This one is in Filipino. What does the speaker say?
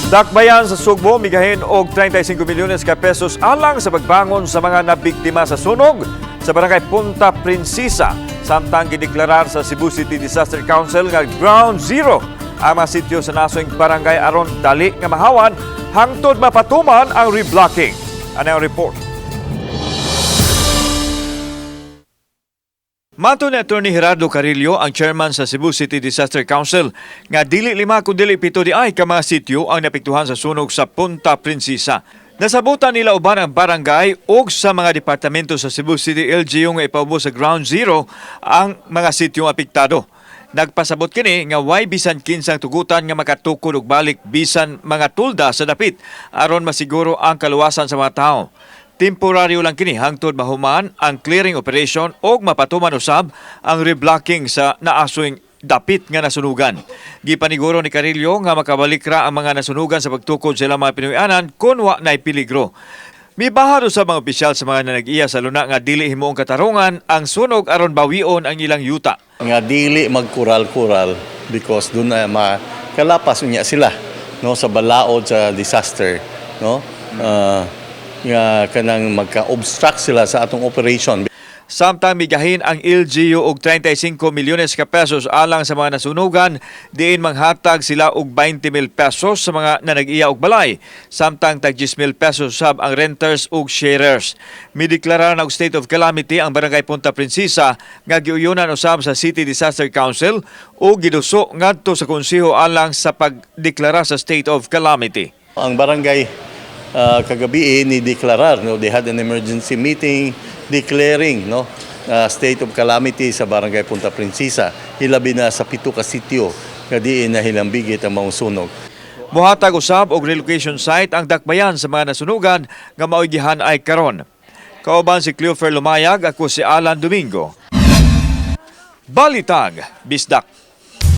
Dakbayan sa Sugbo, migahin og 35 milyones ka pesos alang sa pagbangon sa mga nabiktima sa sunog sa barangay Punta Prinsesa. Samtang gideklarar sa Cebu City Disaster Council nga ground zero ang mga sityo sa nasoing barangay aron dali nga mahawan hangtod mapatuman ang reblocking. Ano ang report? Mato ni Atty. Gerardo Carillo, ang chairman sa Cebu City Disaster Council, nga dili 5 kundi 7 di ay ka mga sityo ang napiktuhan sa sunog sa Punta Prinsesa. Nasabutan nila uban ang barangay o sa mga departamento sa Cebu City LGU nga ipaubo sa ground zero ang mga sityong apektado. Nagpasabot kini nga way bisan kinsang tugutan nga makatukod og balik bisan mga tulda sa dapit aron masiguro ang kaluwasan sa mga tao. Temporaryo lang kini hangtod mahuman ang clearing operation o mapatuman usab ang reblocking sa naasoing dapit nga nasunugan. Gipaniguro ni Carillo nga makabalik ra ang mga nasunugan sa pagtukod sila mga Pinoyanan kung wa na'y peligro. Mibahado sa mga opisyal sa mga nanag-iya sa luna nga dili himuong katarungan ang sunog aron bawion ang ilang yuta. Nga dili magkural-kural because doon na makalapas unya sila no sa balaod sa disaster no. Nga kanang magka-obstruct sila sa atong operation. Samtang migahin ang LGU og 35 milyones ka pesos alang sa mga nasunugan, diin manghatag sila og 20 mil pesos sa mga nanag-iya og balay. Samtang tag 10 mil pesos sab ang renters ug sharers. Mideklara na og state of calamity ang barangay Punta Prinsesa nga giuyonan usab sa City Disaster Council o giduso ngadto sa konseho alang sa pagdeklara sa state of calamity. Ang barangay kagabi ni deklarar no, they had an emergency meeting declaring no state of calamity sa barangay Punta Prinsesa. Hilabi na sa 7 ka sitio nga diin na hilambigit ang mga sunog. Muhatag usab og relocation site ang dakbayan sa mga nasunugan nga mao'y gihan-ay karon. Kauban si Cleofer Lumayag, ako si Alan Domingo. Balitag, Bisdak.